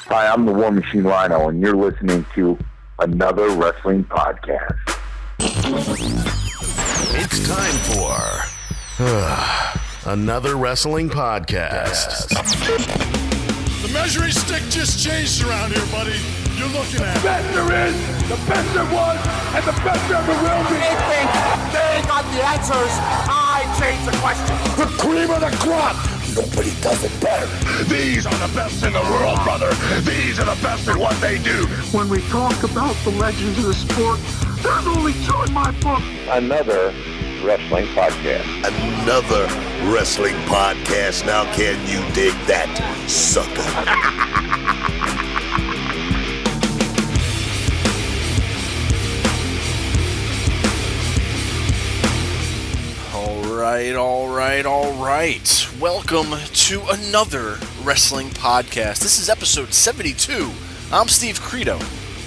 Hi, I'm the War Machine Rhyno, and you're listening to another wrestling podcast. It's time for another wrestling podcast. The measuring stick just changed around here, buddy. You're looking at the best there is, the best there was, and the best there ever will be. They think they got the answers. I change the question. The cream of the crop. Nobody does it better. These are the best in the world, brother. These are the best at what they do. When we talk about the legends of the sport, there's only two in my book. Another wrestling podcast. Another wrestling podcast. Now can you dig that, sucker? All right. Welcome to another wrestling podcast. This is episode 72. I'm Steve Credo.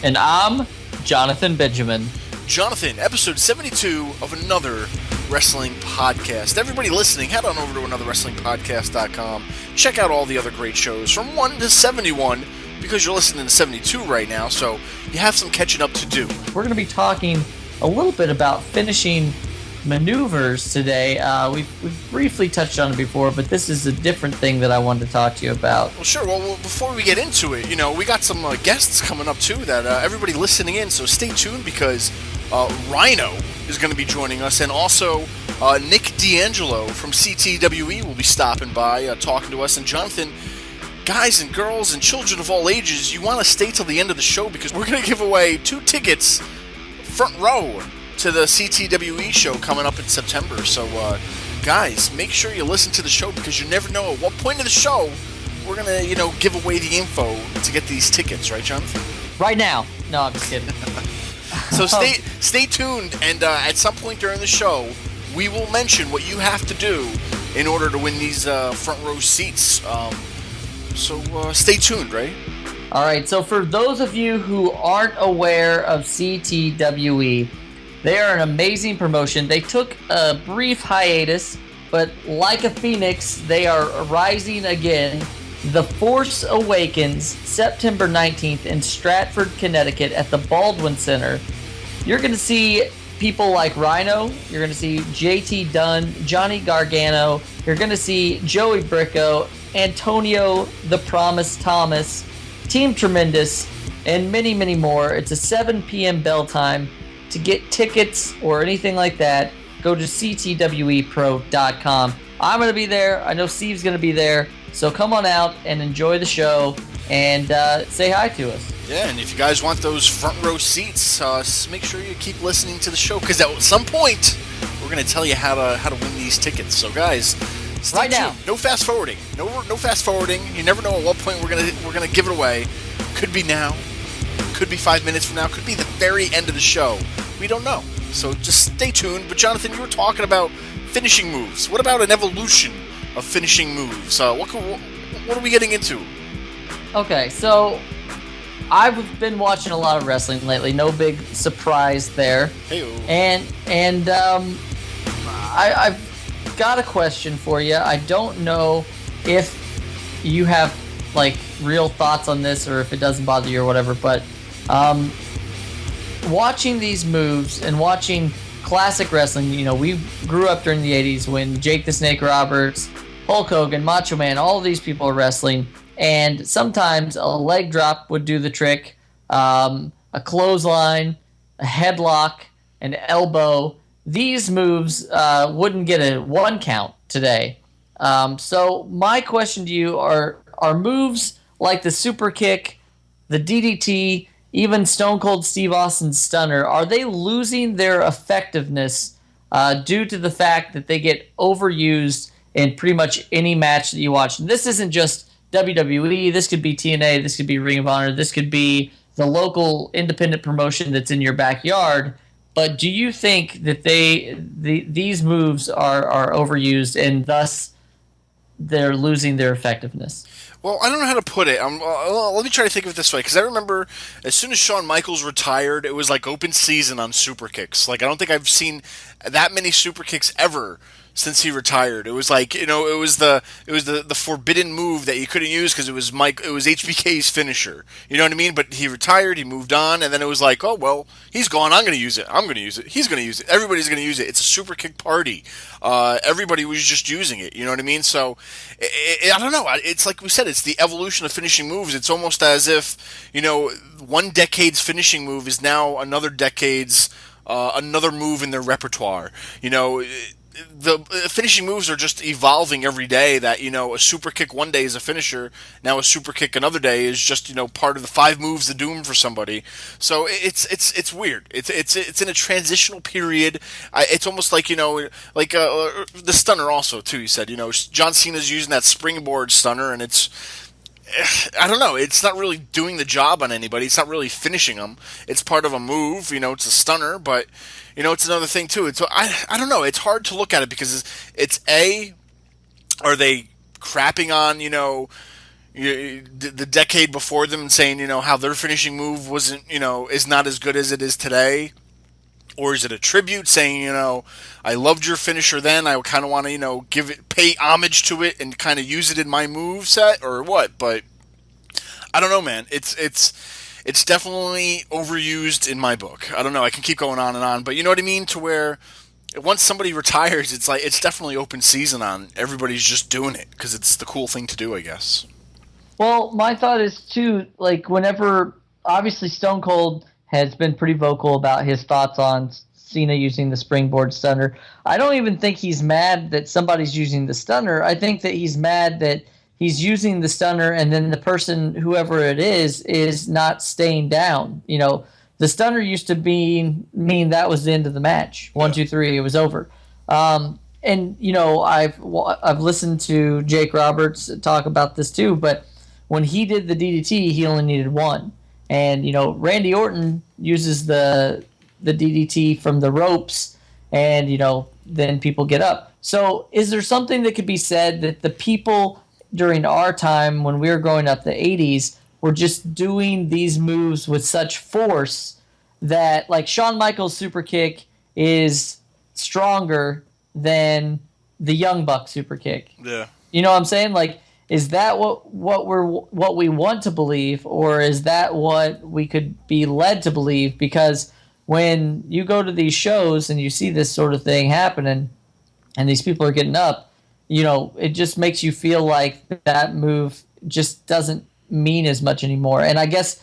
And I'm Jonathan Benjamin. Jonathan, episode 72 of another wrestling podcast. Everybody listening, head on over to anotherwrestlingpodcast.com. Check out all the other great shows from 1 to 71 because you're listening to 72 right now, so you have some catching up to do. We're going to be talking a little bit about finishing maneuvers today. We've briefly touched on it before, but this is a different thing that I wanted to talk to you about. Well, sure. Well, before we get into it, we got some guests coming up, too, that everybody listening in, so stay tuned because Rhyno is going to be joining us, and also Nick D'Angelo from CTWE will be stopping by, talking to us, and Jonathan, guys and girls and children of all ages, you want to stay till the end of the show because we're going to give away 2 tickets, front row, to the CTWE show coming up in September. So, guys, make sure you listen to the show because you never know at what point of the show we're going to, give away the info to get these tickets, right, Jonathan? Right now. No, I'm just kidding. So stay tuned, and at some point during the show, we will mention what you have to do in order to win these front row seats. So stay tuned, right? All right, so for those of you who aren't aware of CTWE, they are an amazing promotion. They took a brief hiatus, but like a phoenix, they are rising again. The Force Awakens, September 19th in Stratford, Connecticut at the Baldwin Center. You're going to see people like Rhyno. You're going to see JT Dunn, Johnny Gargano. You're going to see Joey Bricco, Antonio the Promise Thomas, Team Tremendous, and many, many more. It's a 7 p.m. bell time. To get tickets or anything like that, go to ctwepro.com. I'm going to be there. I know Steve's going to be there. So come on out and enjoy the show and say hi to us. Yeah, and if you guys want those front row seats, make sure you keep listening to the show because at some point we're going to tell you how to win these tickets. So guys, stay right now. tuned. No fast forwarding. No fast forwarding. You never know at what point we're gonna give it away. Could be now. Could be 5 minutes from now. Could be the very end of the show. We don't know. So just stay tuned. But Jonathan, you were talking about finishing moves. What about an evolution of finishing moves? What are we getting into? Okay, so I've been watching a lot of wrestling lately. No big surprise there. Hey-o. And I've got a question for you. I don't know if you have like real thoughts on this or if it doesn't bother you or whatever, but watching these moves and watching classic wrestling, we grew up during the 80s when Jake the Snake Roberts, Hulk Hogan, Macho Man, all of these people are wrestling, and sometimes a leg drop would do the trick, a clothesline, a headlock, an elbow. These moves wouldn't get a 1 count today. So my question to you are moves like the super kick, the DDT, even Stone Cold Steve Austin's stunner, are they losing their effectiveness due to the fact that they get overused in pretty much any match that you watch? And this isn't just WWE. This could be TNA. This could be Ring of Honor. This could be the local independent promotion that's in your backyard. But do you think that these moves are overused and thus they're losing their effectiveness? Well, I don't know how to put it. Let me try to think of it this way, because I remember as soon as Shawn Michaels retired, it was like open season on super kicks. Like, I don't think I've seen that many super kicks ever since he retired. It was like, it was the forbidden move that you couldn't use because it was HBK's finisher. You know what I mean? But he retired, he moved on, and then it was like, oh well, he's gone. I'm going to use it. I'm going to use it. He's going to use it. Everybody's going to use it. It's a super kick party. Everybody was just using it. You know what I mean? So I don't know. It's like we said. It's the evolution of finishing moves. It's almost as if one decade's finishing move is now another decade's another move in their repertoire. The finishing moves are just evolving every day. That a super kick one day is a finisher. Now a super kick another day is just part of the 5 moves of doom for somebody. So it's weird. It's in a transitional period. It's almost like the stunner also too. You said John Cena's using that springboard stunner, and it's. I don't know. It's not really doing the job on anybody. It's not really finishing them. It's part of a move. It's a stunner, but it's another thing too. I don't know. It's hard to look at it because it's are they crapping on the decade before them and saying how their finishing move wasn't is not as good as it is today. Or is it a tribute saying, I loved your finisher then, I kind of want to, pay homage to it and kind of use it in my move set, or what? But I don't know, man. It's definitely overused in my book. I don't know. I can keep going on and on, but you know what I mean? To where once somebody retires, it's definitely open season on. Everybody's just doing it because it's the cool thing to do, I guess. Well, my thought is too, like whenever obviously Stone Cold has been pretty vocal about his thoughts on Cena using the springboard stunner. I don't even think he's mad that somebody's using the stunner. I think that he's mad that he's using the stunner and then the person, whoever it is not staying down. The stunner used to mean that was the end of the match. 1, 2, 3, it was over. And I've listened to Jake Roberts talk about this too, but when he did the DDT, he only needed 1. And, Randy Orton uses the DDT from the ropes and, then people get up. So is there something that could be said that the people during our time when we were growing up, the 80s, were just doing these moves with such force that, like, Shawn Michaels' super kick is stronger than the Young Buck super kick? Yeah. You know what I'm saying? Like, is that what we want to believe, or is that what we could be led to believe? Because when you go to these shows and you see this sort of thing happening, and these people are getting up, it just makes you feel like that move just doesn't mean as much anymore. And I guess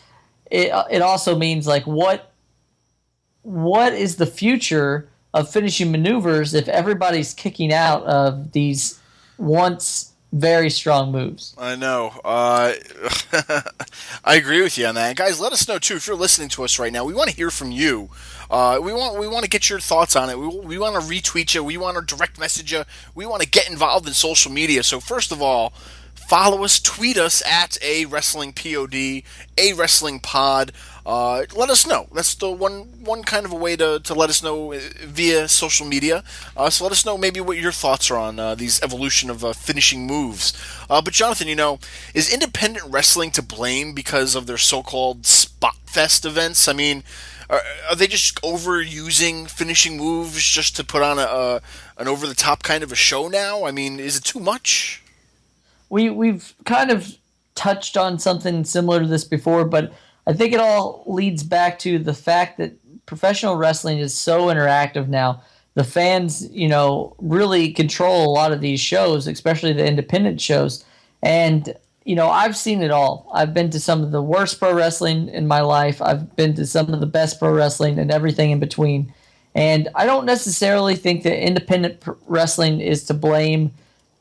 it also means, like, what is the future of finishing maneuvers if everybody's kicking out of these once very strong moves? I know. I agree with you on that. And guys, let us know too if you're listening to us right now. We want to hear from you. We want to get your thoughts on it. We want to retweet you. We want to direct message you. We want to get involved in social media. So first of all, follow us, tweet us at A Wrestling Pod, A Wrestling Pod. Let us know. That's the one kind of a way to let us know via social media. So let us know maybe what your thoughts are on these evolution of finishing moves. But Jonathan, is independent wrestling to blame because of their so-called spot fest events? I mean, are they just overusing finishing moves just to put on an over-the-top kind of a show now? I mean, is it too much? We've kind of touched on something similar to this before, but I think it all leads back to the fact that professional wrestling is so interactive now. The fans, really control a lot of these shows, especially the independent shows. And, I've seen it all. I've been to some of the worst pro wrestling in my life. I've been to some of the best pro wrestling and everything in between. And I don't necessarily think that independent wrestling is to blame,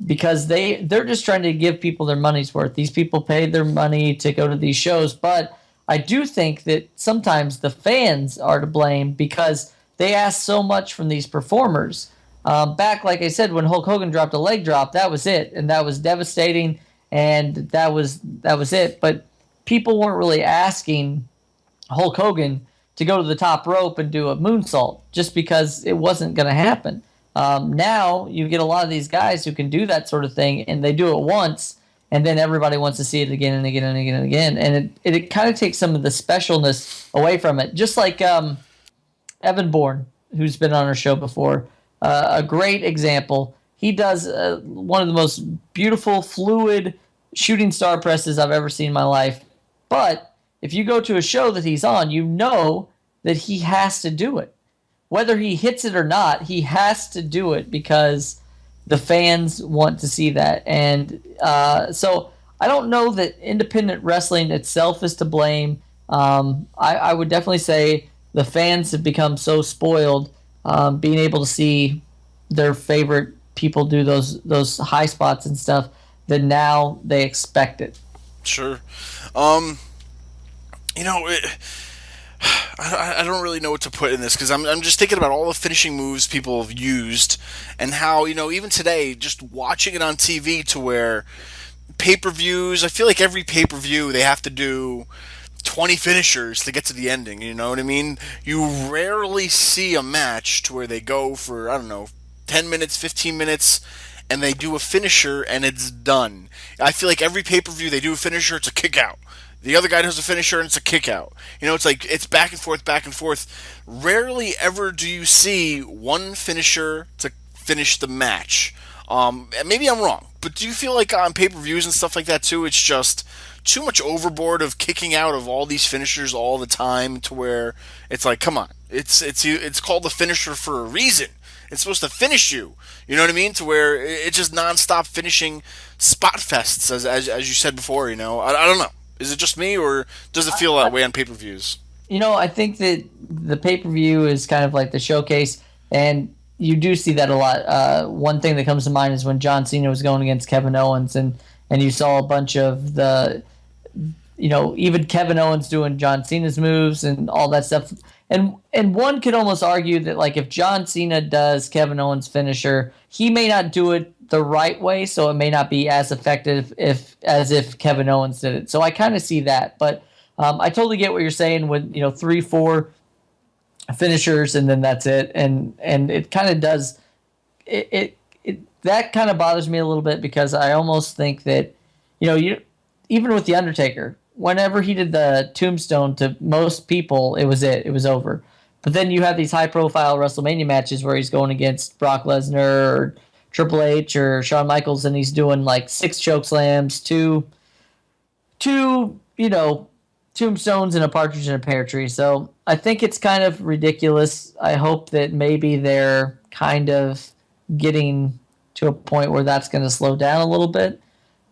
because they're just trying to give people their money's worth. These people pay their money to go to these shows, but I do think that sometimes the fans are to blame because they ask so much from these performers. Back, like I said, when Hulk Hogan dropped a leg drop, that was it, and that was devastating, and that was it. But people weren't really asking Hulk Hogan to go to the top rope and do a moonsault just because it wasn't going to happen. Now you get a lot of these guys who can do that sort of thing, and they do it once, and then everybody wants to see it again and again and again and again. And it kind of takes some of the specialness away from it. Just like Evan Bourne, who's been on our show before, a great example. he does one of the most beautiful, fluid shooting star presses I've ever seen in my life. But if you go to a show that he's on, you know that he has to do it. Whether he hits it or not, he has to do it because the fans want to see that. And so I don't know that independent wrestling itself is to blame. I would definitely say the fans have become so spoiled being able to see their favorite people do those high spots and stuff that now they expect it. Sure. I don't really know what to put in this because I'm just thinking about all the finishing moves people have used and how, even today, just watching it on TV to where pay-per-views, I feel like every pay-per-view they have to do 20 finishers to get to the ending, you know what I mean? You rarely see a match to where they go for, 10 minutes, 15 minutes, and they do a finisher and it's done. I feel like every pay-per-view they do a finisher, it's a kick out. The other guy does a finisher and it's a kick out. It's like it's back and forth, back and forth. Rarely ever do you see one finisher to finish the match. Maybe I'm wrong, but do you feel like on pay-per-views and stuff like that too, it's just too much overboard of kicking out of all these finishers all the time to where it's like, come on, it's called the finisher for a reason. It's supposed to finish you. You know what I mean? To where it's just nonstop finishing spot fests, as you said before. I don't know. Is it just me, or does it feel that way on pay-per-views? I think that the pay-per-view is kind of like the showcase, and you do see that a lot. One thing that comes to mind is when John Cena was going against Kevin Owens, and you saw a bunch of the, even Kevin Owens doing John Cena's moves and all that stuff. And one could almost argue that, like, if John Cena does Kevin Owens' finisher, he may not do it the right way, so it may not be as effective as if Kevin Owens did it. So I kind of see that, but I totally get what you're saying with 3-4 finishers and then that's it, and it kind of does it that kind of bothers me a little bit because I almost think that even with the Undertaker, whenever he did the tombstone, to most people it was over. But then you have these high profile WrestleMania matches where he's going against Brock Lesnar or Triple H or Shawn Michaels, and he's doing like 6 choke slams, two tombstones and a partridge in a pear tree. So I think it's kind of ridiculous. I hope that maybe they're kind of getting to a point where that's going to slow down a little bit.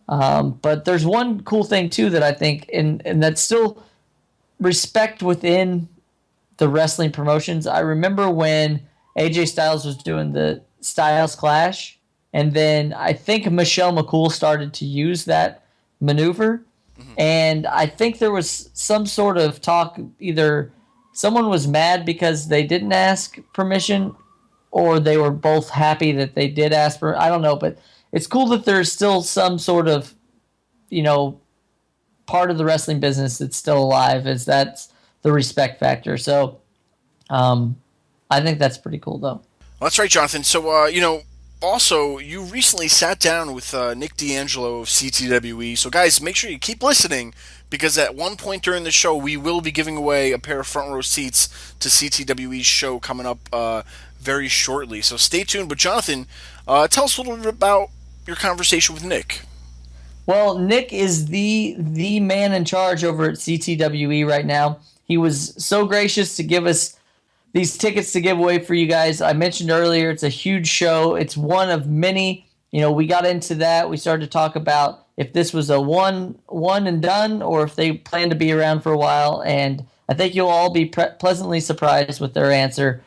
But there's one cool thing too that I think, and that's still respect within the wrestling promotions. I remember when AJ Styles was doing the Styles Clash, and then I think Michelle McCool started to use that maneuver, and I think there was some sort of talk, either someone was mad because they didn't ask permission, or they were both happy that they did ask for, I don't know, but it's cool that there's still some sort of, part of the wrestling business that's still alive, is that's the respect factor. So I think that's pretty cool, though. Well, that's right, Jonathan. So, also, you recently sat down with Nick D'Angelo of CTWE. So, guys, make sure you keep listening, because at one point during the show, we will be giving away a pair of front row seats to CTWE's show coming up very shortly. So stay tuned. But, Jonathan, tell us a little bit about your conversation with Nick. Well, Nick is the man in charge over at CTWE right now. He was so gracious to give us these tickets to give away for you guys. I mentioned earlier, it's a huge show. It's one of many. We got into that. We started to talk about if this was a one and done, or if they plan to be around for a while. And I think you'll all be pleasantly surprised with their answer.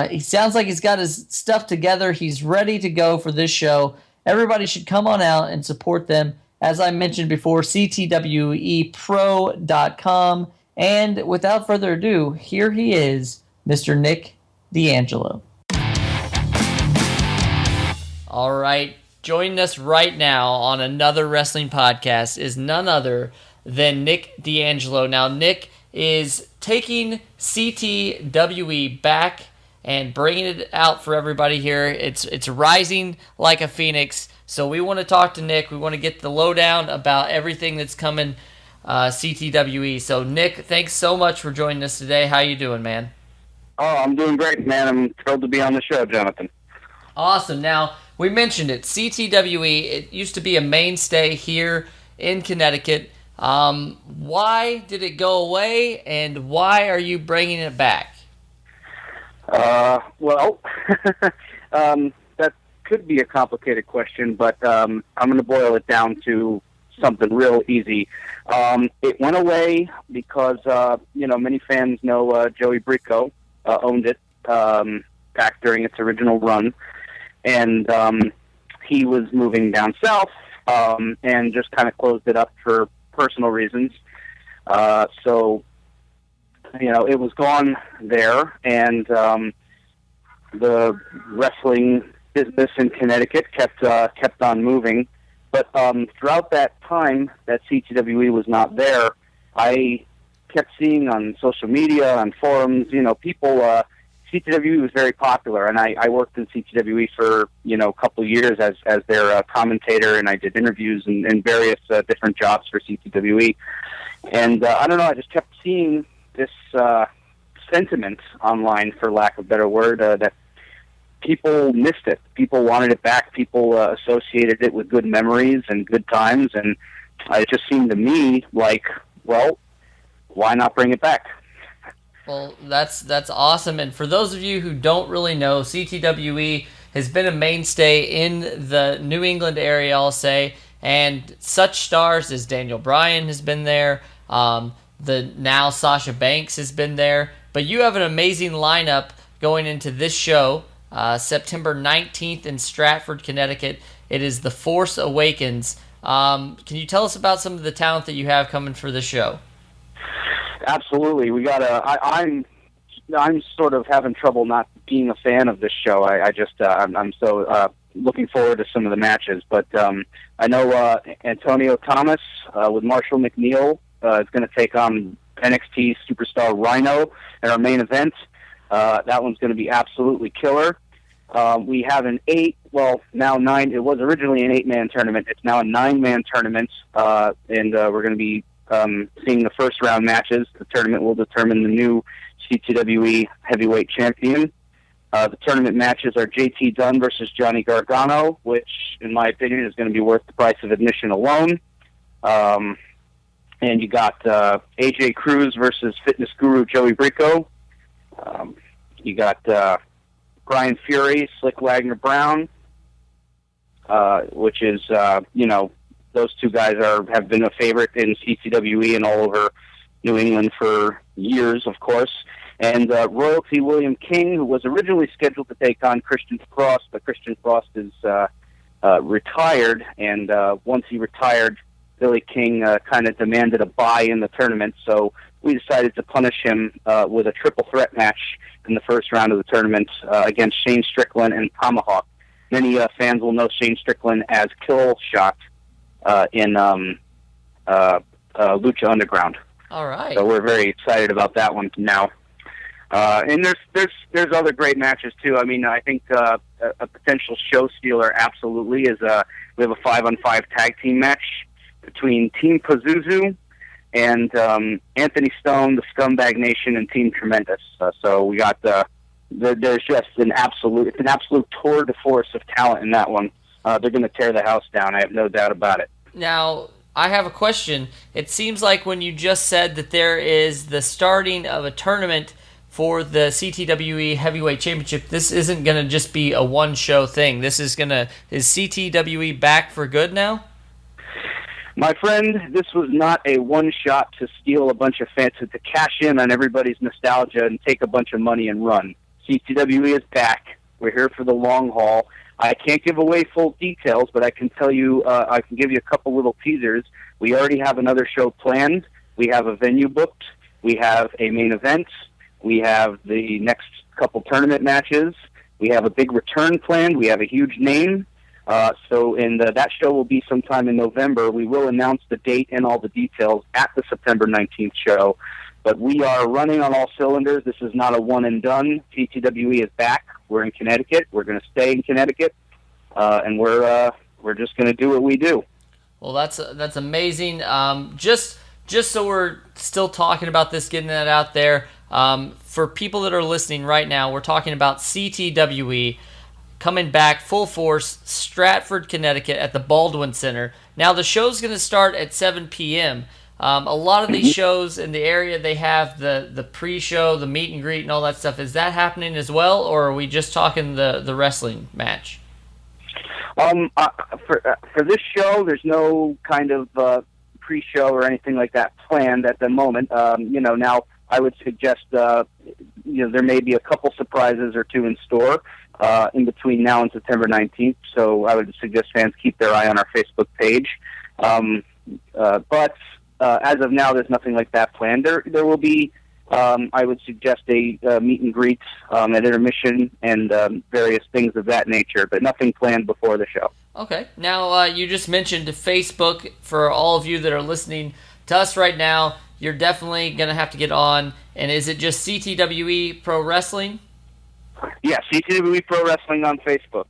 He sounds like he's got his stuff together. He's ready to go for this show. Everybody should come on out and support them. As I mentioned before, CTWEpro.com. And without further ado, here he is, Mr. Nick D'Angelo. All right, joining us right now on another wrestling podcast is none other than Nick D'Angelo. Now, Nick is taking CTWE back and bringing it out for everybody here. It's rising like a phoenix. So we want to talk to Nick. We want to get the lowdown about everything that's coming CTWE. So, Nick, thanks so much for joining us today. How you doing, man? Oh, I'm doing great, man. I'm thrilled to be on the show, Jonathan. Awesome. Now, we mentioned it, CTWE. It used to be a mainstay here in Connecticut. Why did it go away, and why are you bringing it back? Well, that could be a complicated question, but I'm going to boil it down to something real easy. It went away because, many fans know Joey Bricco owned it back during its original run, and he was moving down south and just kind of closed it up for personal reasons. So, it was gone there, and the wrestling business in Connecticut kept on moving. But throughout that time that CTWE was not there, I kept seeing on social media, on forums, people. CTWE was very popular, and I worked in CTWE for a couple of years as their commentator, and I did interviews and various different jobs for CTWE. And I don't know, I just kept seeing this sentiment online, for lack of a better word, that people missed it. People wanted it back. People associated it with good memories and good times, and it just seemed to me like, well, why not bring it back? Well, that's awesome. And for those of you who don't really know, CTWE has been a mainstay in the New England area, I'll say, and such stars as Daniel Bryan has been there. The now Sasha Banks has been there. But you have an amazing lineup going into this show, September 19th in Stratford, Connecticut. It is The Force Awakens. Can you tell us about some of the talent that you have coming for the show? Absolutely. We got I'm sort of having trouble not being a fan of this show. I'm so looking forward to some of the matches. But I know Antonio Thomas with Marshall McNeil is going to take on NXT superstar Rhyno in our main event. That one's going to be absolutely killer. We have now 9. It was originally an 8-man tournament. It's now a 9-man tournament, and we're going to be seeing the first round matches. The tournament will determine the new CTWE heavyweight champion. The tournament matches are JT Dunn versus Johnny Gargano, which, in my opinion, is going to be worth the price of admission alone. And you got AJ Cruz versus fitness guru Joey Bricco. You got Brian Fury, Slick Wagner Brown, which is, those two guys have been a favorite in CTWE and all over New England for years, of course. And Royalty William King, who was originally scheduled to take on Christian Frost, but Christian Frost is retired. And once he retired, Billy King kind of demanded a bye in the tournament. So we decided to punish him with a triple threat match in the first round of the tournament against Shane Strickland and Tomahawk. Many fans will know Shane Strickland as Kill Shot in Lucha Underground. All right. So we're very excited about that one now. And there's other great matches too. I mean, I think a potential show stealer absolutely is we have a 5-on-5 tag team match between Team Pazuzu and Anthony Stone, the Scumbag Nation, and Team Tremendous. So we got there's just an absolute tour de force of talent in that one. They're going to tear the house down. I have no doubt about it. Now, I have a question. It seems like when you just said that there is the starting of a tournament for the CTWE Heavyweight Championship, this isn't going to just be a one-show thing. Is CTWE back for good now? My friend, this was not a one-shot to steal a bunch of fans, to cash in on everybody's nostalgia and take a bunch of money and run. CTWE is back. We're here for the long haul. I can't give away full details, but I can tell you, I can give you a couple little teasers. We already have another show planned. We have a venue booked. We have a main event. We have the next couple tournament matches. We have a big return planned. We have a huge name. So that show will be sometime in November. We will announce the date and all the details at the September 19th show. But we are running on all cylinders. This is not a one and done. CTWE is back. We're in Connecticut. We're going to stay in Connecticut, and we're just going to do what we do. Well, that's amazing. Just so we're still talking about this, getting that out there. For people that are listening right now, we're talking about CTWE coming back full force, Stratford, Connecticut, at the Baldwin Center. Now, the show's going to start at 7 p.m. A lot of these shows in the area, they have the pre-show, the meet and greet, and all that stuff. Is that happening as well, or are we just talking the wrestling match? For this show, there's no kind of pre-show or anything like that planned at the moment. Now I would suggest there may be a couple surprises or two in store in between now and September 19th. So I would suggest fans keep their eye on our Facebook page. But as of now, there's nothing like that planned. There will be, I would suggest, a meet and greet at intermission and various things of that nature, but nothing planned before the show. Okay. Now, you just mentioned Facebook. For all of you that are listening to us right now, you're definitely going to have to get on. And is it just CTWE Pro Wrestling? Yeah, CTWE Pro Wrestling on Facebook.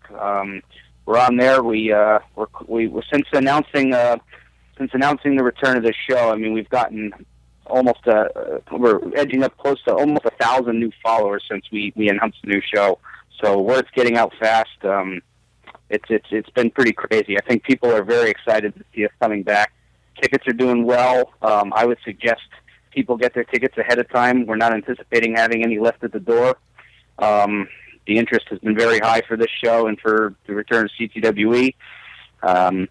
We're on there. We're since announcing the return of this show. I mean, we've gotten almost we're edging up close to almost 1,000 new followers since we announced the new show. So word's getting out fast. It's been pretty crazy. I think people are very excited to see us coming back. Tickets are doing well. I would suggest people get their tickets ahead of time. We're not anticipating having any left at the door. The interest has been very high for this show and for the return of CTWE. And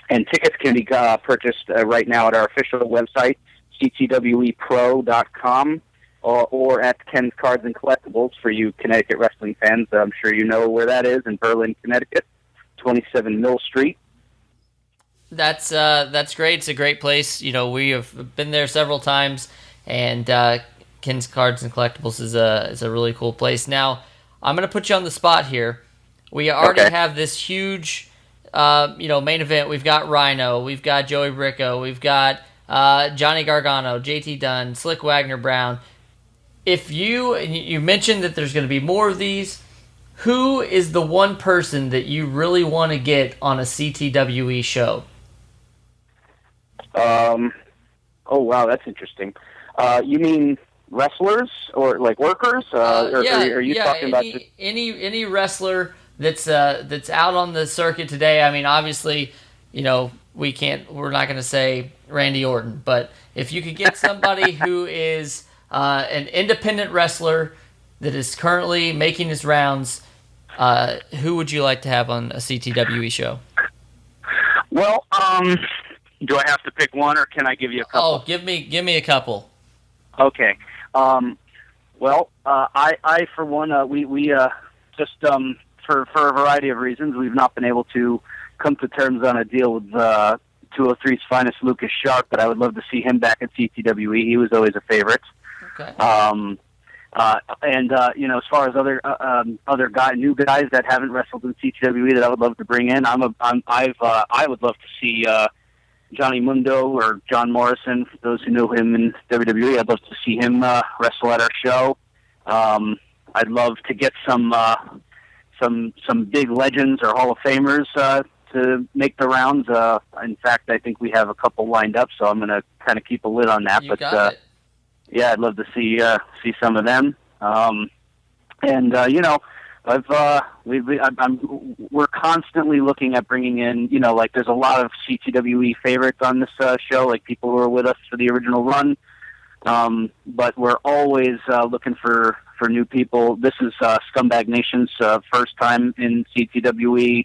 tickets can be purchased right now at our official website, ctwepro.com, or at Ken's Cards and Collectibles for you Connecticut wrestling fans. I'm sure you know where that is, in Berlin, Connecticut, 27 Mill Street. That's great. It's a great place. We have been there several times, and Ken's Cards and Collectibles is a really cool place. Now, I'm going to put you on the spot here. We already have this huge main event. We've got Rhyno, we've got Joey Bricko, we've got Johnny Gargano, JT Dunn, Slick Wagner Brown. If you mentioned that there's going to be more of these, who is the one person that you really want to get on a CTWE show? Oh wow, that's interesting. You mean wrestlers or like workers? Are you talking about any wrestler that's out on the circuit today? I mean, obviously, we're not going to say Randy Orton, but if you could get somebody who is an independent wrestler that is currently making his rounds, who would you like to have on a CTWE show? Well, do I have to pick one, or can I give you a couple? Oh, give me a couple. Okay. Well, I for one, we just for a variety of reasons, we've not been able to come to terms on a deal with 203's finest Lucas Sharp, but I would love to see him back at CTWE. He was always a favorite. Okay. As far as other new guys that haven't wrestled in CTWE that I would love to bring in, I would love to see Johnny Mundo or John Morrison. For those who know him in WWE, I'd love to see him wrestle at our show. I'd love to get some big legends or Hall of Famers to make the rounds. In fact, I think we have a couple lined up, so I'm going to kind of keep a lid on that. Yeah, I'd love to see some of them. We're constantly looking at bringing in, there's a lot of CTWE favorites on this show, like people who were with us for the original run. But we're always looking for new people. This is Scumbag Nation's first time in CTWE.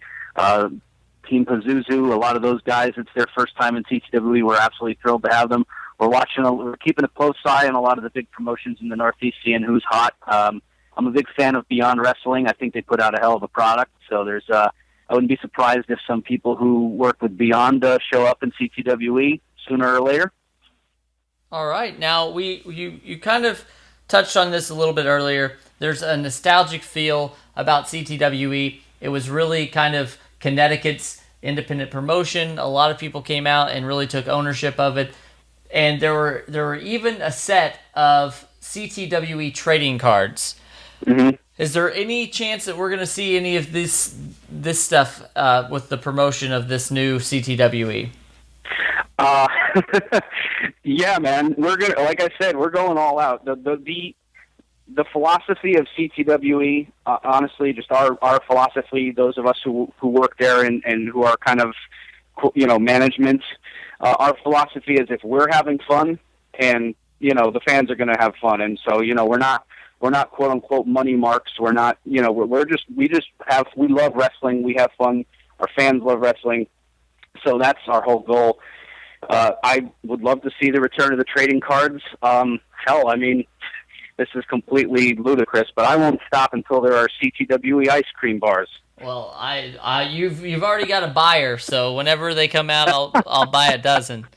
Team Pazuzu, a lot of those guys, it's their first time in CTWE. We're absolutely thrilled to have them. We're keeping a close eye on a lot of the big promotions in the Northeast, seeing who's hot. I'm a big fan of Beyond Wrestling. I think they put out a hell of a product. So I wouldn't be surprised if some people who work with Beyond show up in CTWE sooner or later. All right. Now, you kind of touched on this a little bit earlier. There's a nostalgic feel about CTWE. It was really kind of Connecticut's independent promotion. A lot of people came out and really took ownership of it. And there were even a set of CTWE trading cards. Mm-hmm. Is there any chance that we're going to see any of this stuff with the promotion of this new CTWE? Yeah, man. We're gonna, like I said, we're going all out. The the philosophy of CTWE, honestly, just our philosophy, those of us who work there and who are kind of, management, our philosophy is if we're having fun and, the fans are going to have fun. And so, we're not quote unquote money marks. We're not, we love wrestling. We have fun. Our fans love wrestling. So that's our whole goal. I would love to see the return of the trading cards. Hell, I mean, this is completely ludicrous, but I won't stop until there are CTWE ice cream bars. Well, you've already got a buyer, so whenever they come out, I'll buy a dozen.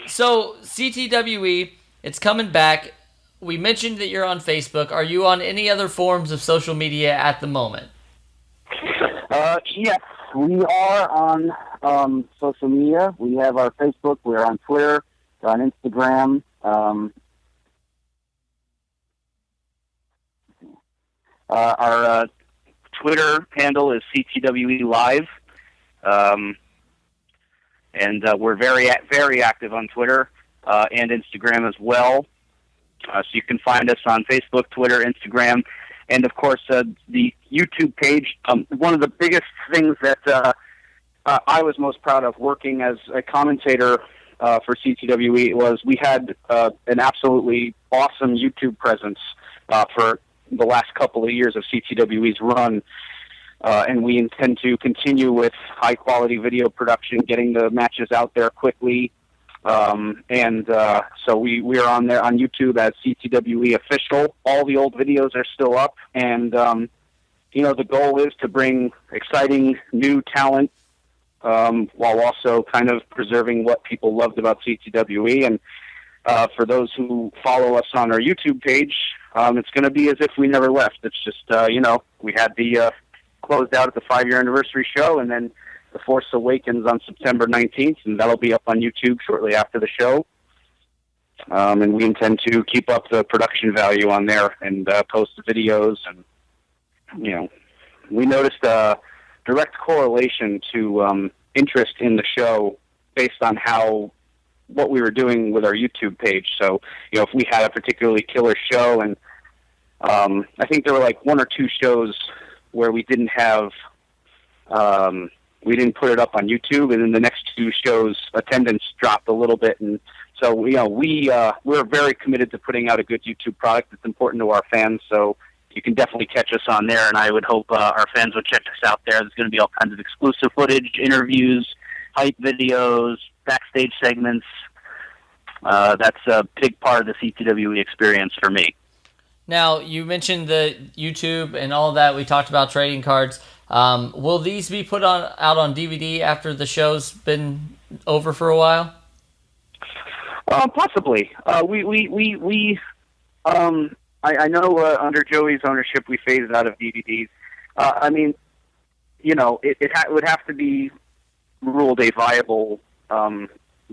So CTWE, it's coming back. We mentioned that you're on Facebook. Are you on any other forms of social media at the moment? Yes, we are on social media. We have our Facebook. We're on Twitter. We're on Instagram. Our Twitter handle is CTWE Live, and we're very active on Twitter and Instagram as well. So you can find us on Facebook, Twitter, Instagram, and of course the YouTube page. One of the biggest things that I was most proud of working as a commentator for CTWE was we had an absolutely awesome YouTube presence for the last couple of years of CTWE's run, and we intend to continue with high-quality video production, getting the matches out there quickly, and so we are on there on YouTube as CTWE Official. All the old videos are still up, and the goal is to bring exciting new talent while also kind of preserving what people loved about CTWE. And for those who follow us on our YouTube page, it's going to be as if we never left. It's just, we had the closed out at the 5-year anniversary show, and then The Force Awakens on September 19th, and that'll be up on YouTube shortly after the show. And we intend to keep up the production value on there and post the videos. And, we noticed a direct correlation to interest in the show based on what we were doing with our YouTube page. So, if we had a particularly killer show, and I think there were like 1 or 2 shows where we didn't have, we didn't put it up on YouTube, and then the next 2 shows attendance dropped a little bit. And so, we're very committed to putting out a good YouTube product that's important to our fans. So you can definitely catch us on there, and I would hope our fans would check us out there. There's going to be all kinds of exclusive footage, interviews, hype videos, backstage segments. That's a big part of the CTWE experience for me. Now, you mentioned the YouTube and all that. We talked about trading cards. Will these be put out on DVD after the show's been over for a while? Possibly. I know under Joey's ownership we phased out of DVDs. It would have to be ruled a viable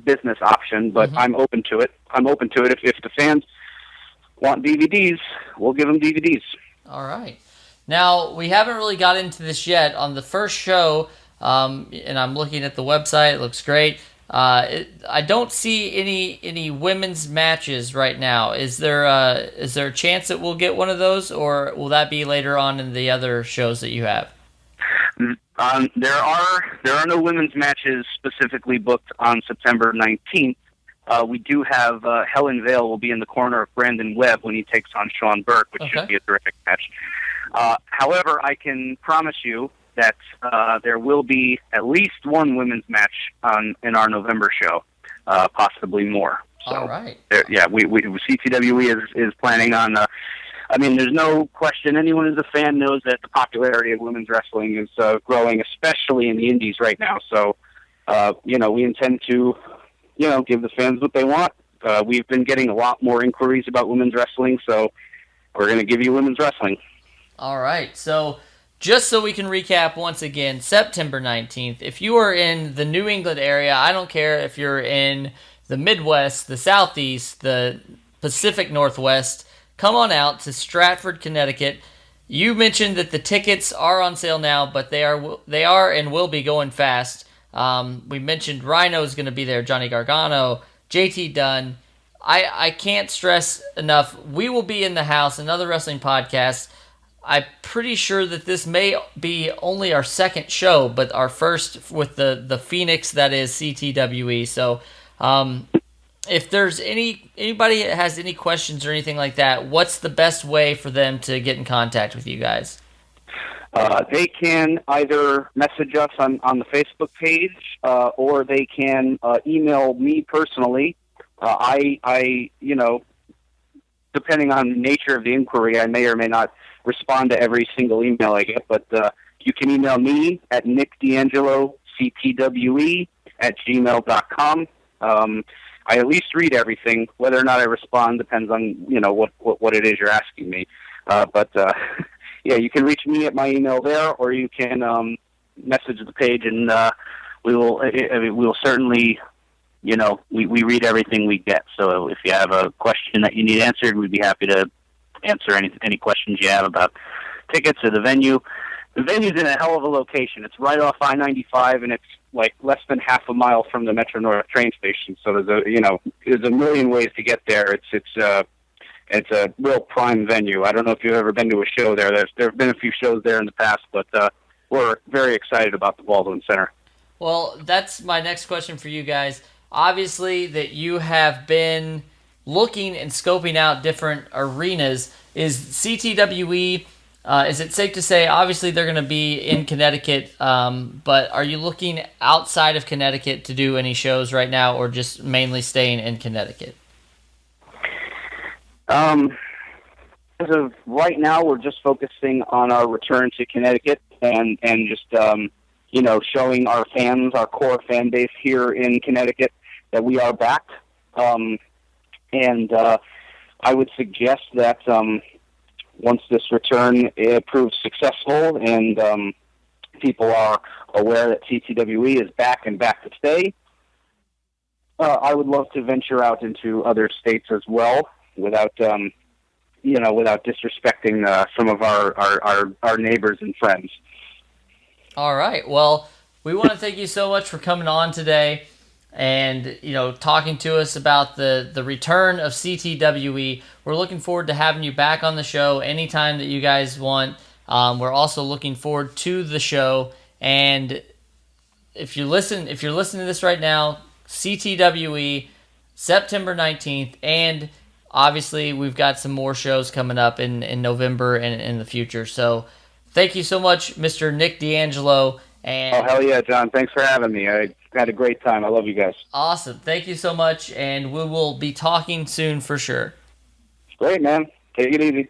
business option, but I'm open to it. If the fans want DVDs, we'll give them DVDs. All right. Now, we haven't really got into this yet. On the first show, and I'm looking at the website, it looks great. I don't see any women's matches right now. Is there a chance that we'll get one of those, or will that be later on in the other shows that you have? There are no women's matches specifically booked on September 19th. We do have Hell in Vale will be in the corner of Brandon Webb when he takes on Sean Burke, which should be a terrific match. However, I can promise you that there will be at least one women's match in our November show, possibly more. So, all right. CTWE is planning on. There's no question. Anyone who's a fan knows that the popularity of women's wrestling is growing, especially in the indies right now. So, we intend to, give the fans what they want. We've been getting a lot more inquiries about women's wrestling, so we're going to give you women's wrestling. All right. So, just so we can recap once again, September 19th, if you are in the New England area, I don't care if you're in the Midwest, the Southeast, the Pacific Northwest, come on out to Stratford, Connecticut. You mentioned that the tickets are on sale now, but they are and will be going fast. We mentioned Rhyno is going to be there, Johnny Gargano, JT Dunn. I can't stress enough, we will be in the house, another wrestling podcast. I'm pretty sure that this may be only our second show, but our first with the Phoenix that is CTWE. So if there's anybody that has any questions or anything like that, what's the best way for them to get in contact with you guys? They can either message us on the Facebook page, or they can email me personally. I depending on the nature of the inquiry, I may or may not respond to every single email I get, but you can email me at nickdiangeloctwe@gmail.com. I at least read everything. Whether or not I respond depends on, what it is you're asking me. Yeah, you can reach me at my email there, or you can message the page, and we will certainly, we read everything we get. So if you have a question that you need answered, we'd be happy to answer any questions you have about tickets or the venue. The venue's in a hell of a location. It's right off I-95, and it's like less than half a mile from the Metro North train station. So there's a million ways to get there. It's a real prime venue. I don't know if you've ever been to a show there. There have been a few shows there in the past, but we're very excited about the Baldwin Center. Well, that's my next question for you guys. Obviously, that you have been looking and scoping out different arenas. Is CTWE, is it safe to say, obviously they're going to be in Connecticut, but are you looking outside of Connecticut to do any shows right now, or just mainly staying in Connecticut? As of right now, we're just focusing on our return to Connecticut and just, showing our fans, our core fan base here in Connecticut, that we are back. And I would suggest that once this return proves successful and people are aware that CTWE is back and back to stay, I would love to venture out into other states as well, without disrespecting some of our neighbors and friends. All right. Well, we want to thank you so much for coming on today and talking to us about the return of CTWE. We're looking forward to having you back on the show anytime that you guys want. We're also looking forward to the show. And if you're listening to this right now, CTWE, September 19th, and obviously we've got some more shows coming up in November and in the future. So thank you so much, Mr. Nick D'Angelo. And oh, hell yeah, John. Thanks for having me. I had a great time. I love you guys. Awesome. Thank you so much, and we will be talking soon for sure. Great, man. Take it easy.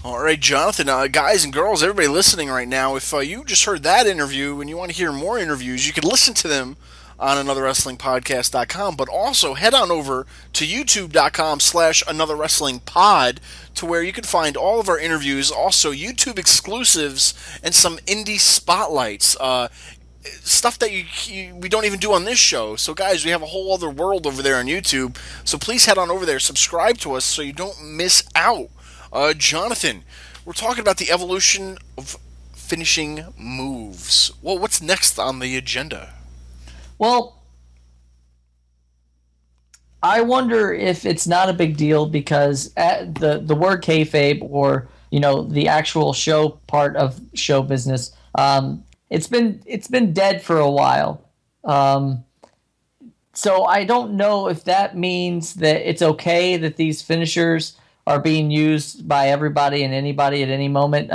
All right, Jonathan, guys and girls, everybody listening right now, if you just heard that interview and you want to hear more interviews, you can listen to them on anotherwrestlingpodcast.com, but also head on over to youtube.com/anotherwrestlingpod, to where you can find all of our interviews, also YouTube exclusives, and some indie spotlights, stuff that we don't even do on this show. So guys, we have a whole other world over there on YouTube, so please head on over there, subscribe to us so you don't miss out. Jonathan, we're talking about the evolution of finishing moves. Well, what's next on the agenda? Well, I wonder if it's not a big deal because the word kayfabe, or the actual show part of show business, it's been dead for a while. So I don't know if that means that it's okay that these finishers are being used by everybody and anybody at any moment.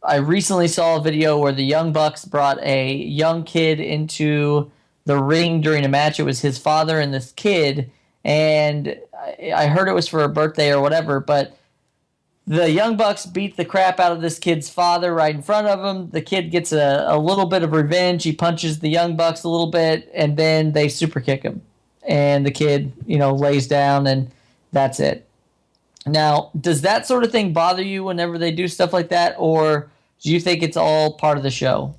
I recently saw a video where the Young Bucks brought a young kid into the ring during a match. It was his father and this kid, and I heard it was for a birthday or whatever, but the Young Bucks beat the crap out of this kid's father right in front of him. The kid gets a little bit of revenge. He punches the Young Bucks a little bit, and then they super kick him. And the kid, lays down, and that's it. Now, does that sort of thing bother you whenever they do stuff like that, or do you think it's all part of the show?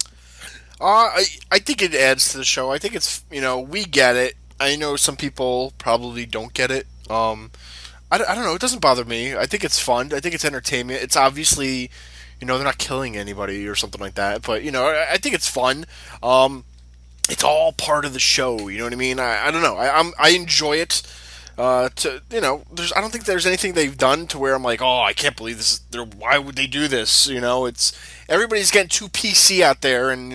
I think it adds to the show. I think it's, we get it. I know some people probably don't get it. I don't know. It doesn't bother me. I think it's fun. I think it's entertainment. It's obviously, they're not killing anybody or something like that. But, I think it's fun. it's all part of the show. You know what I mean? I don't know. I enjoy it. I don't think there's anything they've done to where I'm like, oh, I can't believe this. Why would they do this? It's everybody's getting too PC out there, and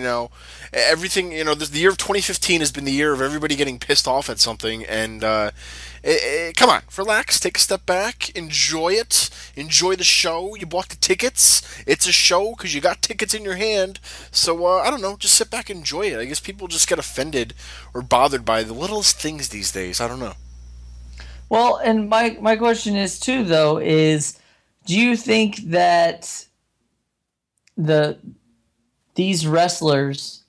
everything. The year of 2015 has been the year of everybody getting pissed off at something, and come on, relax, take a step back, enjoy it, enjoy the show. You bought the tickets. It's a show because you got tickets in your hand. So I don't know, just sit back and enjoy it. I guess people just get offended or bothered by the littlest things these days. I don't know. Well, and my question is too, though, is do you think that these wrestlers,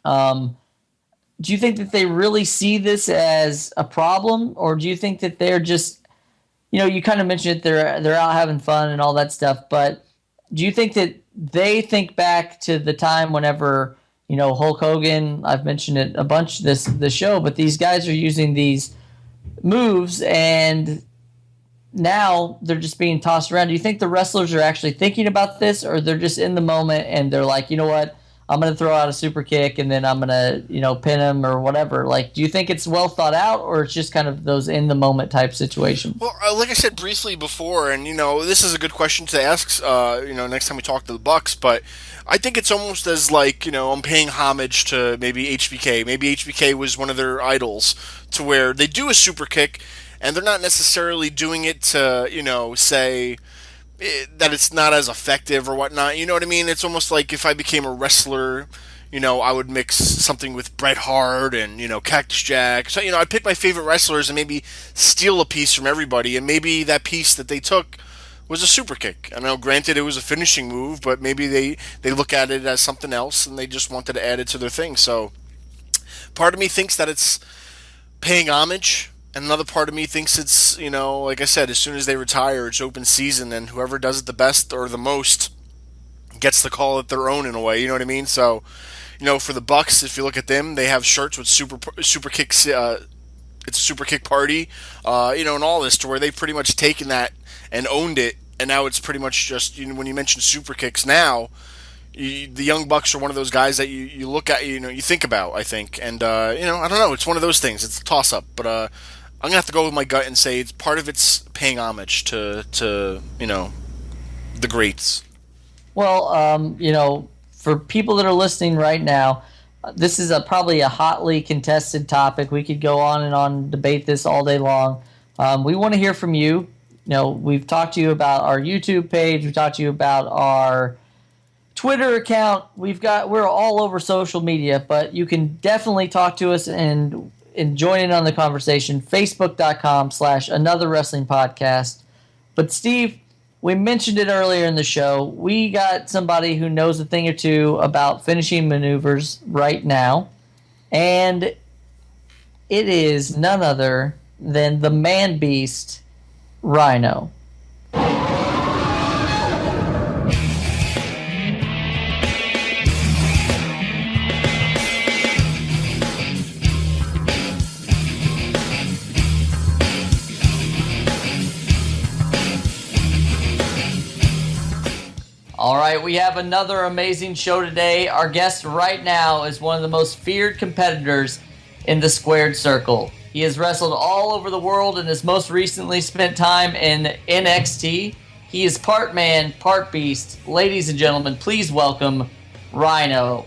do you think that they really see this as a problem, or do you think that they're just, you kind of mentioned it, they're out having fun and all that stuff, but do you think that they think back to the time whenever, Hulk Hogan, I've mentioned it a bunch this show, but these guys are using these moves and now they're just being tossed around. Do you think the wrestlers are actually thinking about this, or they're just in the moment and they're like, you know what, I'm going to throw out a super kick and then I'm going to, pin him or whatever? Like, do you think it's well thought out, or it's just kind of those in the moment type situations? Well, like I said briefly before, and this is a good question to ask, next time we talk to the Bucks, but I think it's almost as like, I'm paying homage to maybe HBK. Maybe HBK was one of their idols, to where they do a super kick and they're not necessarily doing it to, say that it's not as effective or whatnot. You know what I mean? It's almost like if I became a wrestler, I would mix something with Bret Hart and, Cactus Jack. So, I'd pick my favorite wrestlers and maybe steal a piece from everybody, and maybe that piece that they took was a super kick. I know, granted, it was a finishing move, but maybe they look at it as something else and they just wanted to add it to their thing. So part of me thinks that it's paying homage, and another part of me thinks it's, like I said, as soon as they retire, it's open season, and whoever does it the best or the most gets the call at their own in a way. You know what I mean? So, for the Bucks, if you look at them, they have shirts with super kicks. It's a super kick party, and all this, to where they've pretty much taken that and owned it, and now it's pretty much just, when you mention super kicks now, the Young Bucks are one of those guys that you look at, you think about, I think, and I don't know, it's one of those things. It's a toss up, but I'm gonna have to go with my gut and say it's part of it's paying homage to the greats. Well, for people that are listening right now, this is probably a hotly contested topic. We could go on and on and debate this all day long. We want to hear from you. We've talked to you about our YouTube page. We've talked to you about our Twitter account. We're all over social media, but you can definitely talk to us and join in on the conversation. Facebook.com/Another Wrestling Podcast. But Steve, we mentioned it earlier in the show. We got somebody who knows a thing or two about finishing maneuvers right now, and it is none other than the man beast, Rhyno. All right, we have another amazing show today. Our guest right now is one of the most feared competitors in the squared circle. He has wrestled all over the world and has most recently spent time in NXT. He is part man, part beast. Ladies and gentlemen, please welcome Rhyno.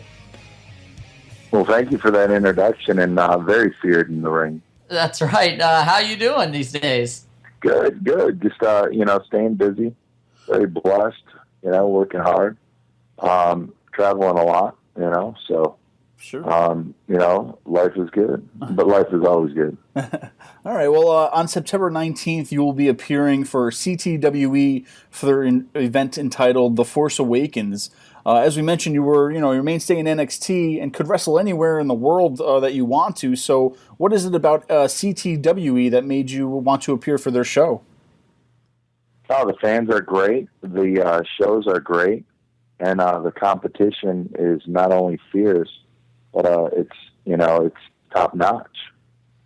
Well, thank you for that introduction, and very feared in the ring. That's right. How you doing these days? Good. Just, staying busy, very blessed. Working hard, traveling a lot, so, sure. Life is good, but life is always good. All right, well, on September 19th, you will be appearing for CTWE for their event entitled The Force Awakens. As we mentioned, you were, your mainstay in NXT and could wrestle anywhere in the world that you want to, so what is it about CTWE that made you want to appear for their show? Oh, the fans are great. The shows are great, and the competition is not only fierce, but it's top notch.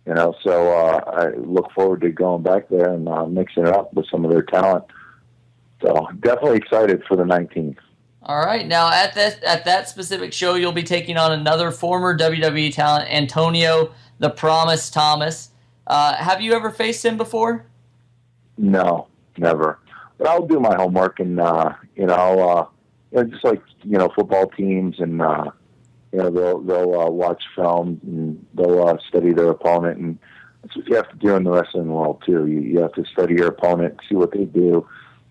So I look forward to going back there and mixing it up with some of their talent. So definitely excited for the 19th. All right. Now, at that specific show, you'll be taking on another former WWE talent, Antonio the Promise Thomas. Have you ever faced him before? No, never. But I'll do my homework and, just like, football teams and, they'll watch film and they'll study their opponent. And that's what you have to do in the wrestling world, too. You have to study your opponent, see what they do,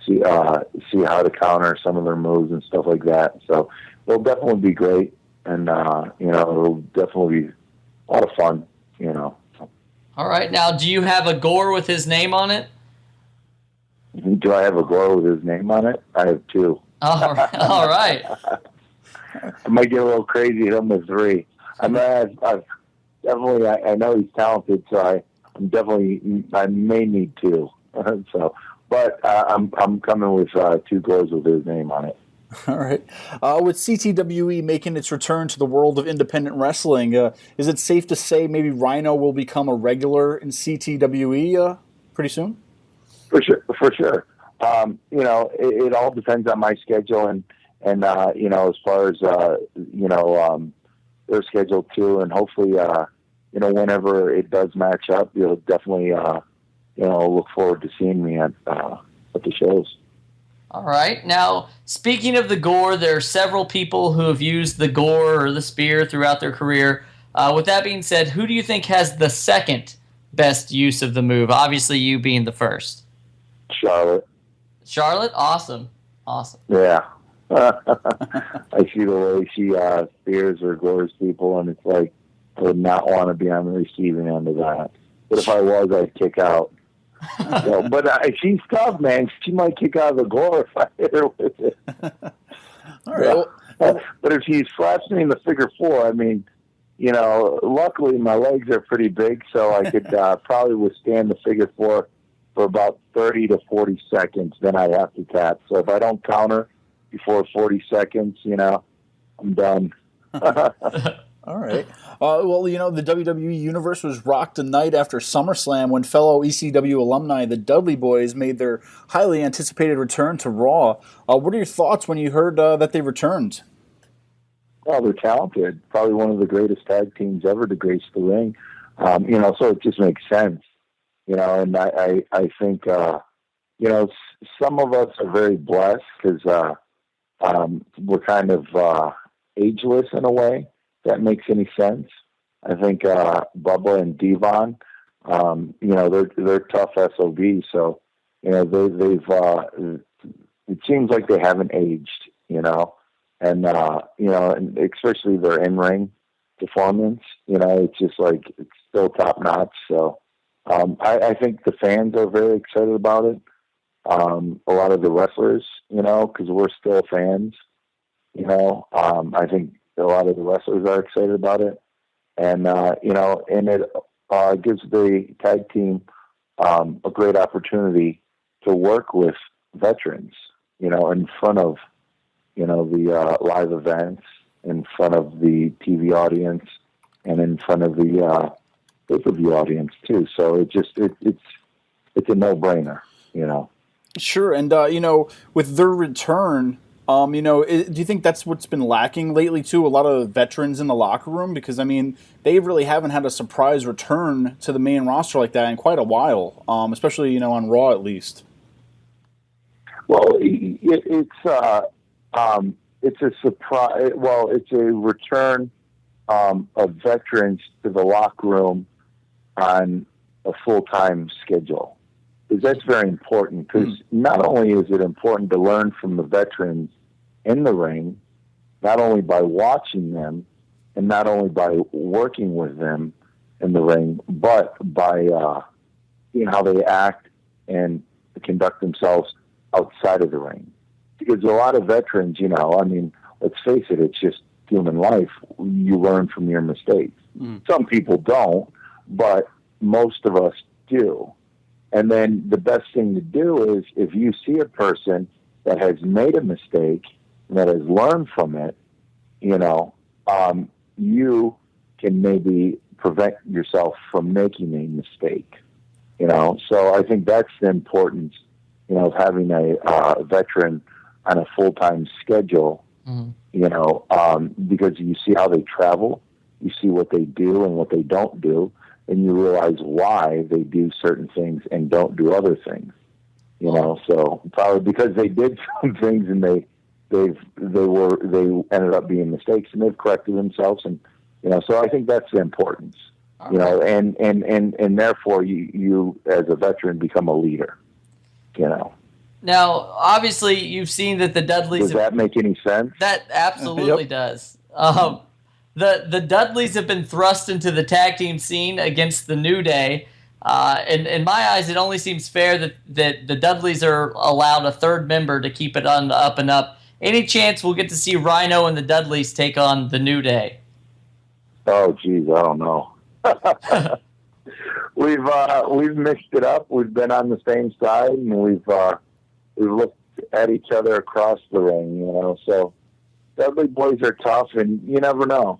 see how to counter some of their moves and stuff like that. So it'll definitely be great. And, it'll definitely be a lot of fun, All right. Now, do you have a gore with his name on it? Do I have a gore with his name on it? I have two. All right. I might get a little crazy at him with three. I've definitely, I know he's talented, so I may need two. But I'm coming with two gores with his name on it. All right. With CTWE making its return to the world of independent wrestling, is it safe to say maybe Rhyno will become a regular in CTWE pretty soon? For sure. It all depends on my schedule and as far as their schedule too, and hopefully whenever it does match up, you'll definitely look forward to seeing me at the shows. All right. Now, speaking of the gore, there are several people who have used the gore or the spear throughout their career. With that being said, who do you think has the second best use of the move? Obviously, you being the first. Charlotte? Awesome. Yeah. I see the way she spears or gores people, and it's like I would not want to be on the receiving end of that. But if I was, I'd kick out. But she's tough, man. She might kick out of the gore if I hit her with it. All right. But if she slaps me in the figure four, I mean, luckily my legs are pretty big, so I could probably withstand the figure four for about 30 to 40 seconds. Then I have to tap. So if I don't counter before 40 seconds, I'm done. All right. The WWE Universe was rocked a night after SummerSlam when fellow ECW alumni, the Dudley Boys, made their highly anticipated return to Raw. What are your thoughts when you heard that they returned? Well, they're talented. Probably one of the greatest tag teams ever to grace the ring. So it just makes sense. And I think, some of us are very blessed because we're kind of ageless in a way. If that makes any sense. I think Bubba and Devon, they're tough SOBs. So, they've it seems like they haven't aged, and especially their in-ring performance, it's just like it's still top notch. So, I think the fans are very excited about it. A lot of the wrestlers, because we're still fans, I think a lot of the wrestlers are excited about it. And, and it gives the tag team a great opportunity to work with veterans, in front of, the live events, in front of the TV audience, and in front of the pay-per-view audience too. So it's a no-brainer, Sure, and with their return, do you think that's what's been lacking lately too? A lot of veterans in the locker room, because they really haven't had a surprise return to the main roster like that in quite a while, especially on Raw at least. Well, it's a surprise. Well, it's a return of veterans to the locker room on a full-time schedule. Because that's very important. Because not only is it important to learn from the veterans in the ring, not only by watching them and not only by working with them in the ring, but by seeing how they act and conduct themselves outside of the ring. Because a lot of veterans, let's face it, it's just human life. You learn from your mistakes. Some people don't, but most of us do. And then the best thing to do is if you see a person that has made a mistake and that has learned from it, you can maybe prevent yourself from making a mistake. So I think that's the importance, of having a veteran on a full-time schedule, because you see how they travel, you see what they do and what they don't do, and you realize why they do certain things and don't do other things. So probably because they did some things and they ended up being mistakes, and they've corrected themselves, and so I think that's the importance. And therefore you as a veteran become a leader. Now, obviously, you've seen that the Dudleys. Does that make any sense? That absolutely does. The Dudleys have been thrust into the tag team scene against the New Day. In my eyes, it only seems fair that the Dudleys are allowed a third member to keep it on the up and up. Any chance we'll get to see Rhyno and the Dudleys take on the New Day? Oh, geez, I don't know. We've mixed it up. We've been on the same side, and we've looked at each other across the ring. So Dudley boys are tough, and you never know.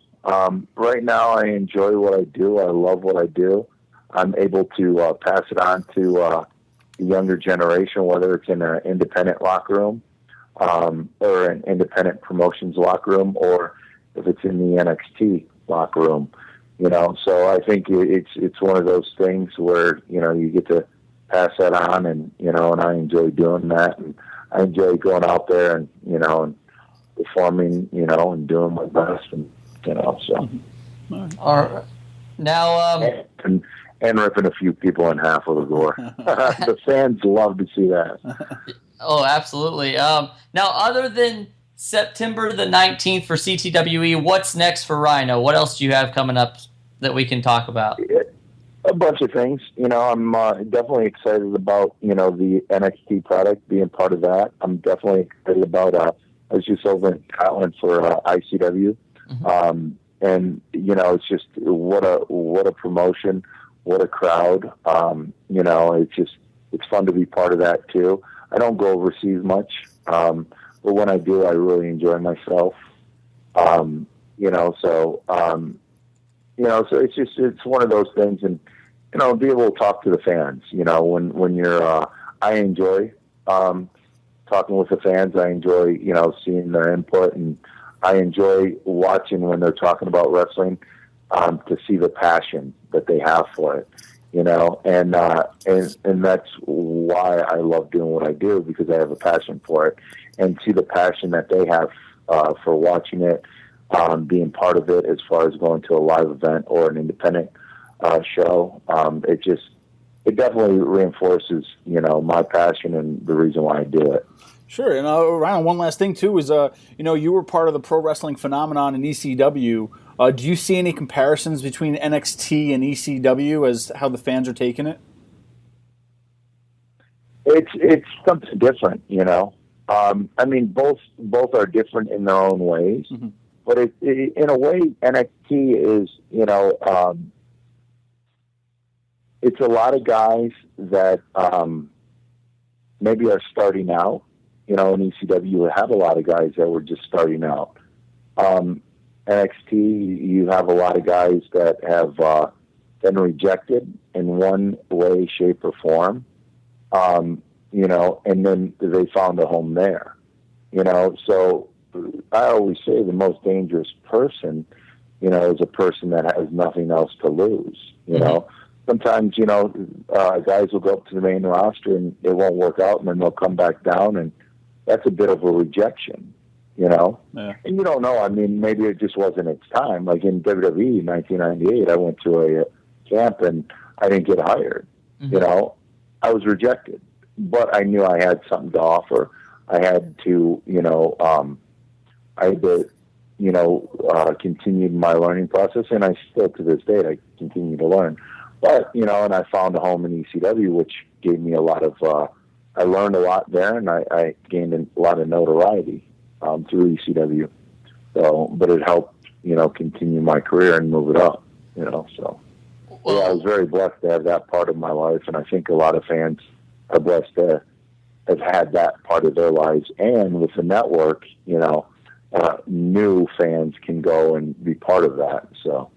Right now, I enjoy what I do. I love what I do. I'm able to pass it on to the younger generation, whether it's in an independent locker room or an independent promotions locker room, or if it's in the NXT locker room. So I think it's one of those things where you get to pass that on, and and I enjoy doing that, and I enjoy going out there and and performing, and doing my best, and so. All right. Now, and ripping a few people in half with a gore. The fans love to see that. Oh, absolutely. Now, other than September the 19th for CTWE, what's next for Rhyno? What else do you have coming up that we can talk about? A bunch of things. I'm definitely excited about, the NXT product, being part of that. I'm definitely excited about, I was just over in Scotland for ICW. Mm-hmm. And, it's just what a promotion, what a crowd. It's fun to be part of that too. I don't go overseas much. But when I do, I really enjoy myself. So it's one of those things, and, be able to talk to the fans, when you're, I enjoy, talking with the fans. I enjoy, seeing their input, and I enjoy watching when they're talking about wrestling, to see the passion that they have for it, and that's why I love doing what I do, because I have a passion for it, and see the passion that they have, for watching it, being part of it, as far as going to a live event or an independent show. It definitely reinforces, my passion and the reason why I do it. Sure. And Ryan, one last thing too is, you were part of the pro wrestling phenomenon in ECW. Do you see any comparisons between NXT and ECW as how the fans are taking it? It's something different, both are different in their own ways. Mm-hmm. But in a way, NXT is, it's a lot of guys that maybe are starting out. In ECW, you have a lot of guys that were just starting out. NXT, you have a lot of guys that have been rejected in one way, shape, or form, and then they found a home there. So I always say the most dangerous person, is a person that has nothing else to lose. Sometimes, guys will go up to the main roster and it won't work out, and then they'll come back down, and that's a bit of a rejection, Yeah. And you don't know. Maybe it just wasn't its time. Like in WWE in 1998, I went to a camp and I didn't get hired. Mm-hmm. I was rejected, but I knew I had something to offer. I had to, continue my learning process, and I still, to this day, I continue to learn. But, and I found a home in ECW, which gave me a lot of, I learned a lot there, and I gained a lot of notoriety through ECW. So, but it helped, continue my career and move it up, so. Well, I was very blessed to have that part of my life, and I think a lot of fans are blessed to have had that part of their lives. And with the network, new fans can go and be part of that, so.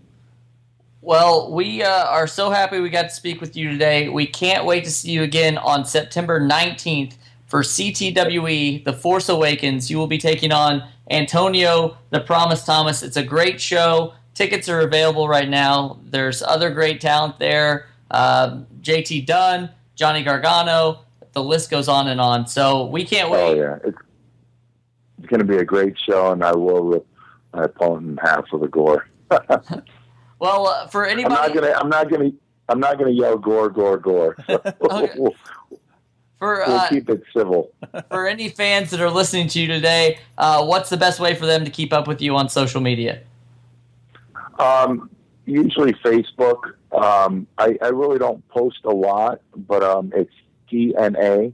Well, we are so happy we got to speak with you today. We can't wait to see you again on September 19th for CTWE, The Force Awakens. You will be taking on Antonio, The Promise Thomas. It's a great show. Tickets are available right now. There's other great talent there. JT Dunn, Johnny Gargano. The list goes on and on. So we can't wait. Oh, yeah. It's going to be a great show, and I will rip my opponent in half with a gore. Well, for anybody, I'm not gonna yell gore. Okay. We'll keep it civil. For any fans that are listening to you today, what's the best way for them to keep up with you on social media? Usually Facebook. I really don't post a lot, but it's TNA.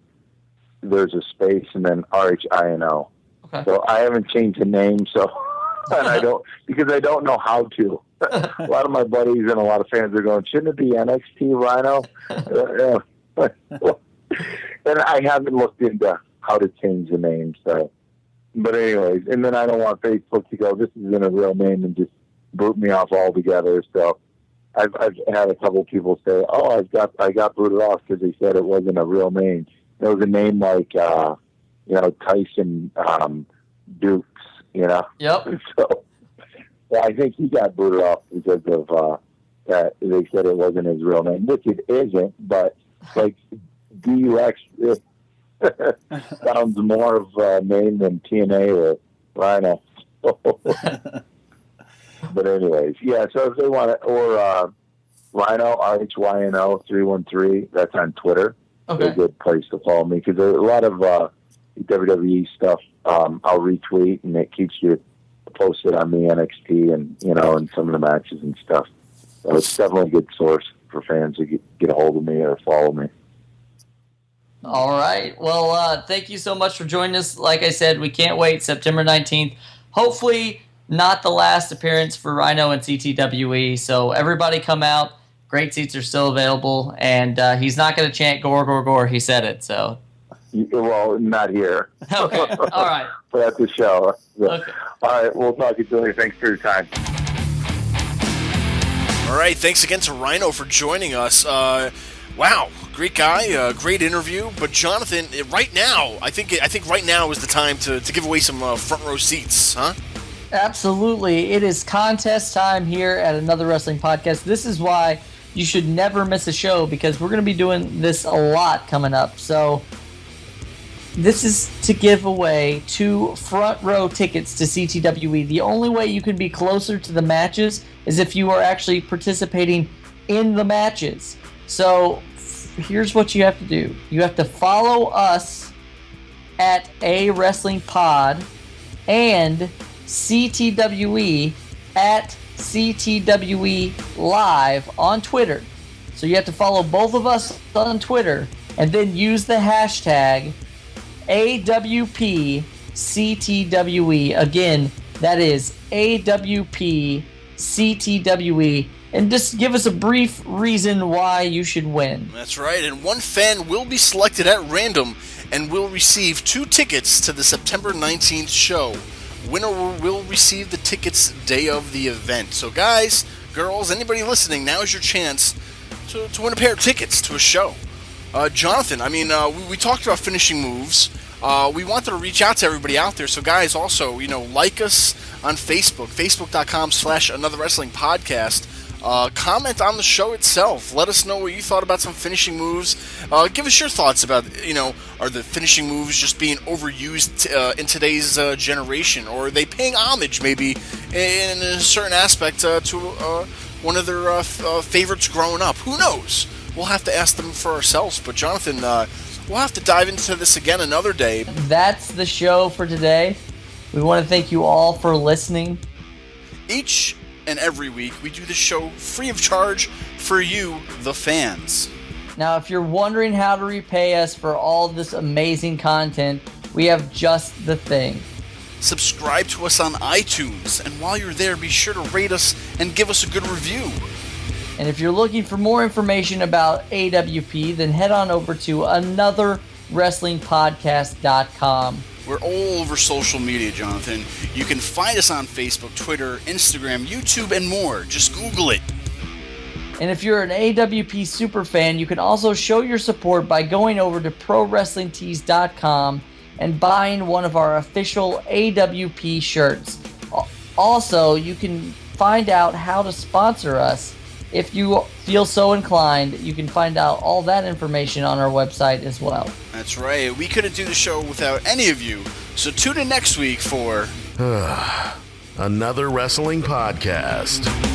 There's a space and then RHINO. Okay. So I haven't changed the name, so and I don't because I don't know how to. A lot of my buddies and a lot of fans are going, shouldn't it be NXT Rhyno? And I haven't looked into how to change the name. So, but anyways, and then I don't want Facebook to go, this isn't a real name, and just boot me off altogether. So I've had a couple people say, oh, I got booted off because they said it wasn't a real name. It was a name like Tyson Dukes. Yep. So. Well, I think he got booted off because of that. They said it wasn't his real name, which it isn't. But like DUX sounds more of a name than TNA or Rhyno. But anyways, yeah. So if they want it, or Rhyno RHYNO 313, that's on Twitter. Okay. It's a good place to follow me because there's a lot of WWE stuff. I'll retweet, and it keeps you posted on the NXT and and some of the matches and stuff. So it's definitely a good source for fans to get a hold of me or follow me. All right. Well, thank you so much for joining us. Like I said, we can't wait. September 19th. Hopefully not the last appearance for Rhyno and CTWE. So everybody come out. Great seats are still available. And he's not going to chant gore, gore, gore. He said it. So. Well, not here. Okay. All right. But at the show. So. Okay. All right. We'll talk to you later. Thanks for your time. All right. Thanks again to Rhyno for joining us. Wow. Great guy. Great interview. But Jonathan, right now, I think right now is the time to give away some front row seats, huh? Absolutely. It is contest time here at Another Wrestling Podcast. This is why you should never miss a show because we're going to be doing this a lot coming up. So this is to give away 2 front row tickets to CTWE. The only way you can be closer to the matches is if you are actually participating in the matches. So here's what you have to do. You have to follow us at A Wrestling Pod and CTWE at CTWE Live on Twitter. So you have to follow both of us on Twitter and then use the hashtag AWPCTWE. Again, that is AWPCTWE. And just give us a brief reason why you should win. That's right, and one fan will be selected at random and will receive 2 tickets to the September 19th show. Winner will receive the tickets day of the event. So guys, girls, anybody listening, now is your chance to win a pair of tickets to a show. Jonathan, I mean, we talked about finishing moves. We wanted to reach out to everybody out there. So guys, also, like us on Facebook, facebook.com/Another Wrestling Podcast. Comment on the show itself. Let us know what you thought about some finishing moves. Give us your thoughts about, are the finishing moves just being overused in today's generation? Or are they paying homage, maybe, in a certain aspect to one of their favorites growing up? Who knows? We'll have to ask them for ourselves. But, Jonathan, we'll have to dive into this again another day. That's the show for today. We want to thank you all for listening. Each and every week, we do this show free of charge for you, the fans. Now, if you're wondering how to repay us for all this amazing content, we have just the thing. Subscribe to us on iTunes, and while you're there, be sure to rate us and give us a good review. And if you're looking for more information about AWP, then head on over to anotherwrestlingpodcast.com. We're all over social media, Jonathan. You can find us on Facebook, Twitter, Instagram, YouTube, and more. Just Google it. And if you're an AWP super fan, you can also show your support by going over to ProWrestlingTees.com and buying one of our official AWP shirts. Also, you can find out how to sponsor us if you feel so inclined. You can find out all that information on our website as well. That's right. We couldn't do the show without any of you. So tune in next week for Another wrestling podcast.